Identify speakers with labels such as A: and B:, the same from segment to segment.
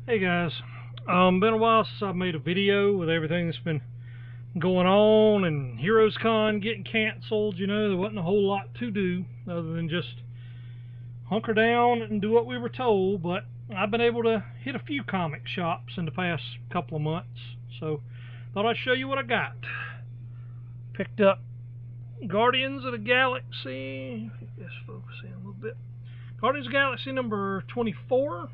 A: Hey guys, been a while since I've made a video with everything that's been going on and Heroes Con getting canceled. There wasn't a whole lot to do other than just hunker down and do what we were told, but I've been able to hit a few comic shops in the past couple of months, so thought I'd show you what I got. Picked up Guardians of the Galaxy, let's focus in a little bit. Guardians of the Galaxy number 24.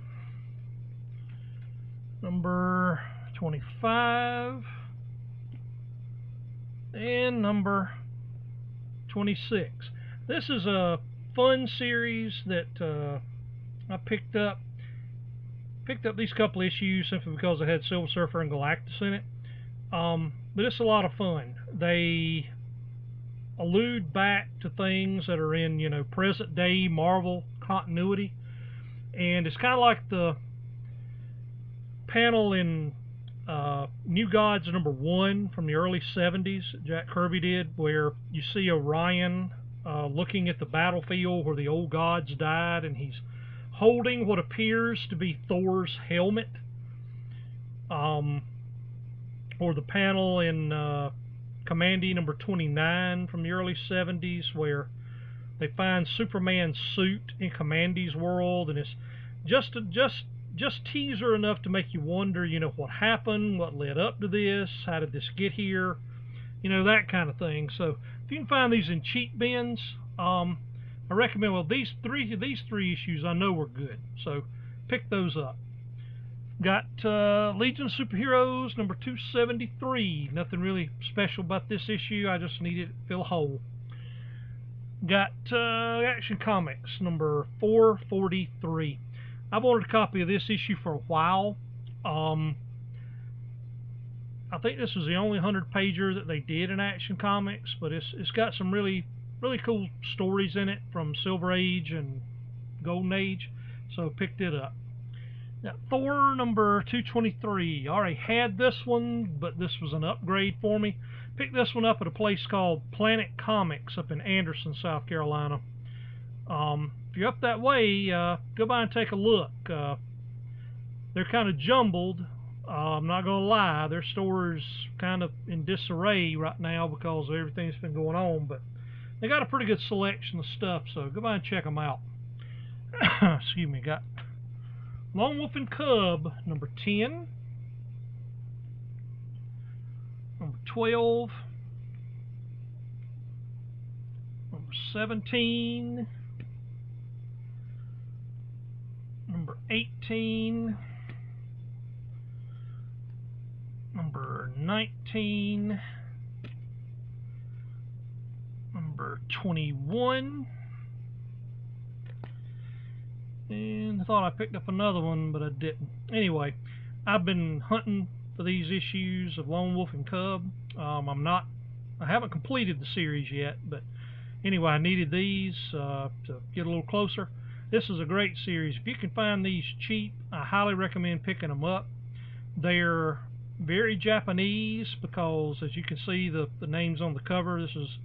A: Number 25 and number 26. This is a fun series that I picked up these couple issues simply because it had Silver Surfer and Galactus in it. But it's a lot of fun. They allude back to things that are in present day Marvel continuity, and it's kind of like the panel in New Gods #1 from the early 70s Jack Kirby did, where you see Orion looking at the battlefield where the old gods died, and he's holding what appears to be Thor's helmet. Or the panel in Commandy #29 from the early 70s, where they find Superman's suit in Commandy's world, and it's just teaser enough to make you wonder, what happened, what led up to this, how did this get here, that kind of thing. So if you can find these in cheap bins, I recommend. Well, these three issues I know were good, so pick those up. Got Legion of Superheroes number 273. Nothing really special about this issue. I just needed to fill a hole. Got Action Comics number 443. I've wanted a copy of this issue for a while. I think this was the only 100-pager that they did in Action Comics, but it's got some really cool stories in it from Silver Age and Golden Age, so picked it up. Now, Thor number 223. I already had this one, but this was an upgrade for me. Picked this one up at a place called Planet Comics up in Anderson, South Carolina. If you're up that way, go by and take a look. They're kind of jumbled. I'm not going to lie. Their store's kind of in disarray right now because of everything that's been going on, but they got a pretty good selection of stuff, so go by and check them out. Excuse me. Got Lone Wolf and Cub number 10, number 12, number 17, number 18, number 19, number 21, and I thought I picked up another one, but I didn't. Anyway, I've been hunting for these issues of Lone Wolf and Cub. I haven't completed the series yet, but anyway, I needed these to get a little closer. This is a great series. If you can find these cheap, I highly recommend picking them up. They're very Japanese because, as you can see, the names on the cover, this is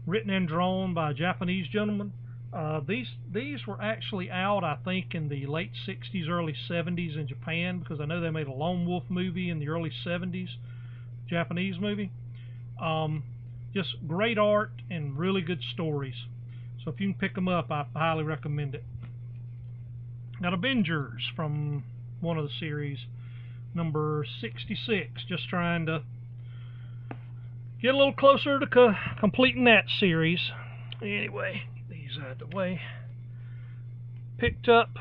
A: written and drawn by a Japanese gentleman. These were actually out, I think, in the late 60s, early 70s in Japan, because I know they made a Lone Wolf movie in the early 70s, Japanese movie. Just great art and really good stories. So if you can pick them up, I highly recommend it. Got Avengers from one of the series, number 66. Just trying to get a little closer to completing that series. Anyway, get these out of the way. Picked up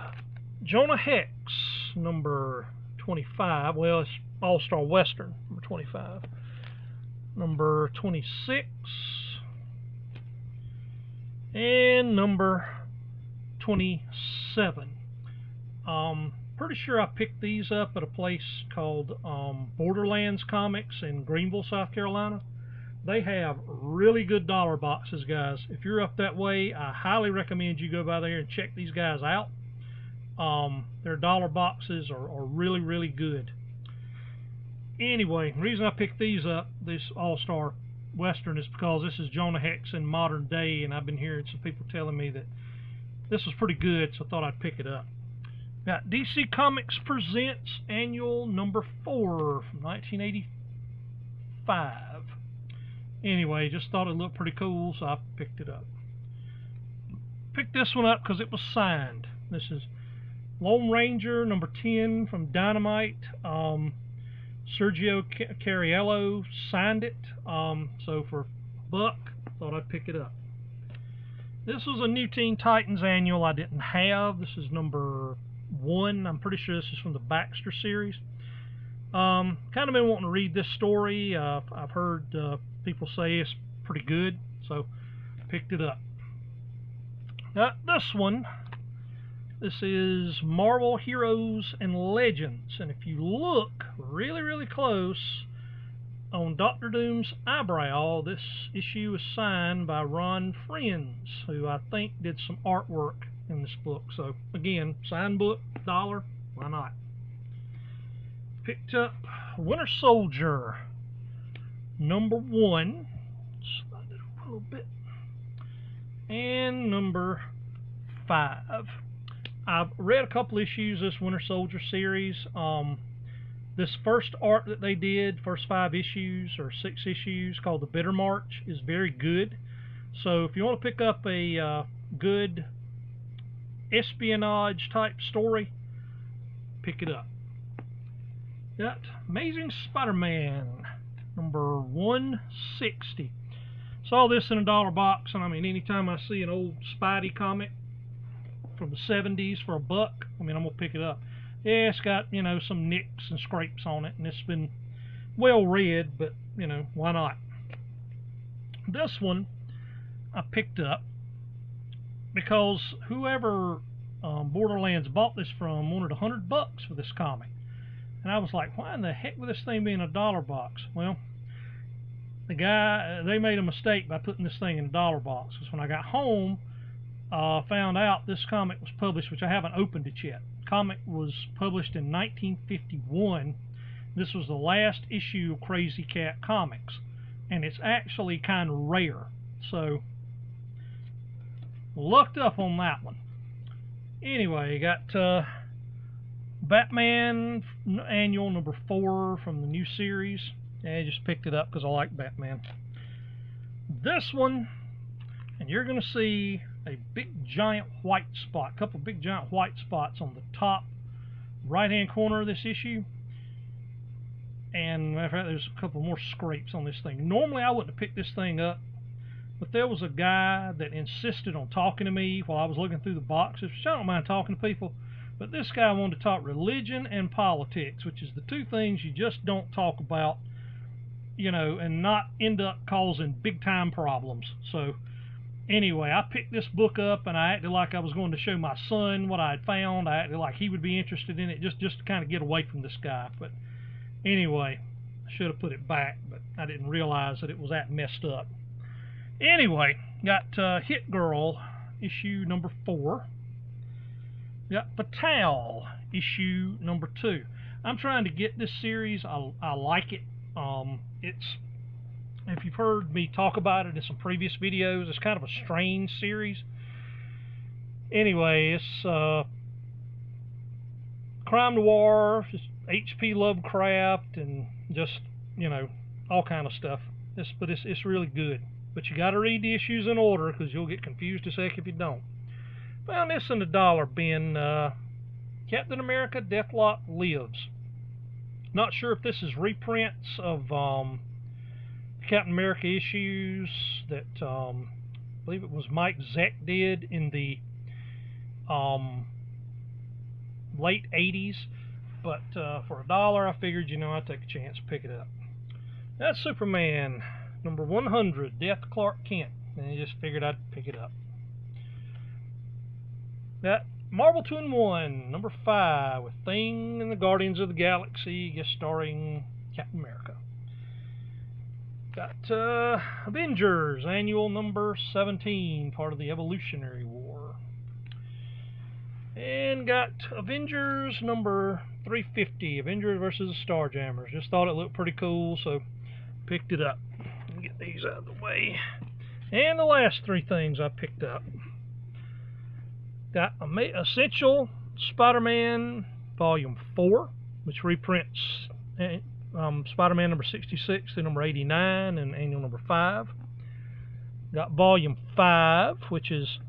A: Jonah Hex, number 25. Well, it's All-Star Western, number 25. Number 26. And number 27. Pretty sure I picked these up at a place called Borderlands Comics in Greenville, South Carolina. They have really good dollar boxes, guys. If you're up that way, I highly recommend you go by there and check these guys out. Their dollar boxes are really good. Anyway, the reason I picked these up, this All-Star Western, is because this is Jonah Hex in modern day, and I've been hearing some people telling me that this was pretty good, so I thought I'd pick it up. Got DC Comics Presents Annual number 4 from 1985. Anyway, just thought it looked pretty cool, so I picked it up. Picked this one up because it was signed. This is Lone Ranger number 10 from Dynamite. Sergio Cariello signed it. So for $1, thought I'd pick it up. This was a New Teen Titans annual I didn't have. This is number 1. I'm pretty sure this is from the Baxter series. Kind of been wanting to read this story. I've heard people say it's pretty good, so picked it up. This one, this is Marvel Heroes and Legends, and if you look really, really close on Dr. Doom's eyebrow, this issue is signed by Ron Friends, who I think did some artwork in this book. So again, signed book, $1, why not? Picked up Winter Soldier number 1, slide it over a little bit, and number 5. I've read a couple issues of this Winter Soldier series. This first art that they did, first 5 issues or 6 issues, called The Bitter March, is very good. So if you want to pick up a good espionage type story, pick it up. Got Amazing Spider-Man number 160. Saw this in a $1 box, and I mean, anytime I see an old Spidey comic from the 70s for $1, I mean, I'm gonna pick it up. Yeah, it's got, you know, some nicks and scrapes on it, and it's been well read, but, you know, why not? This one I picked up because whoever Borderlands bought this from wanted $100 for this comic. And I was like, why in the heck would this thing be in a $1 box? Well, the guy, they made a mistake by putting this thing in a $1 box. Because when I got home, found out this comic was published, which I haven't opened it yet. The comic was published in 1951. This was the last issue of Crazy Cat Comics. And it's actually kind of rare. So, looked up on that one. Anyway, you got Batman Annual number 4 from the new series. And I just picked it up because I like Batman. This one, and you're going to see a big giant white spot, a couple of big giant white spots on the top right hand corner of this issue. And matter of fact, there's a couple more scrapes on this thing. Normally I wouldn't have picked this thing up, but there was a guy that insisted on talking to me while I was looking through the boxes, which I don't mind talking to people, but this guy wanted to talk religion and politics, which is the 2 things you just don't talk about, you know, and not end up causing big time problems. So anyway, I picked this book up and I acted like I was going to show my son what I had found. I acted like he would be interested in it, just to kind of get away from this guy. But anyway, I should have put it back, but I didn't realize that it was that messed up. Anyway, got Hit Girl issue number 4. Got Fatal issue number 2. I'm trying to get this series. I like it. It's, if you've heard me talk about it in some previous videos, it's kind of a strange series. Anyway, it's crime noir, just H.P. Lovecraft, and just, you know, all kind of stuff. But it's really good. But you got to read the issues in order because you'll get confused as heck if you don't. Found this in the $1 bin. Captain America Deathlock Lives. Not sure if this is reprints of Captain America issues that I believe it was Mike Zeck did in the late 80s. But for $1, I figured, you know, I'd take a chance to pick it up. That's Superman number 100, Death Clark Kent. And I just figured I'd pick it up. That Marvel 2-in-1 number 5 with Thing and the Guardians of the Galaxy, guest starring Captain America. Got Avengers Annual number 17, part of the Evolutionary War. And got Avengers number 350, Avengers versus the Starjammers. Just thought it looked pretty cool, so picked it up. Let me get these out of the way. And the last 3 things I picked up. Got Essential Spider-Man Volume 4, which reprints Spider-Man number 66 through number 89 and annual number 5. Got Volume 5, which is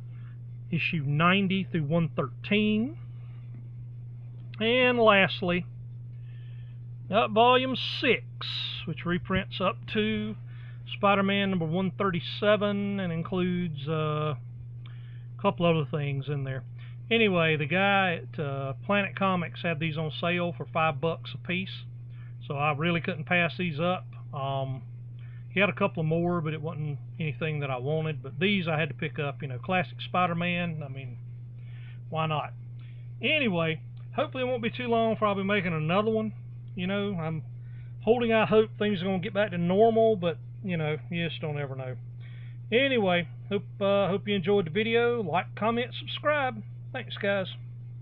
A: issue 90 through 113. And lastly, got Volume 6, which reprints up to Spider-Man number 137 and includes a couple other things in there. Anyway, the guy at Planet Comics had these on sale for $5 a piece, so I really couldn't pass these up. He had a couple more, but it wasn't anything that I wanted. But these I had to pick up, you know, classic Spider-Man. I mean, why not? Anyway, hopefully it won't be too long before I'll be making another one. You know, I'm holding out hope things are going to get back to normal, but, you know, you just don't ever know. Anyway, hope you enjoyed the video. Like, comment, subscribe. Thanks, guys.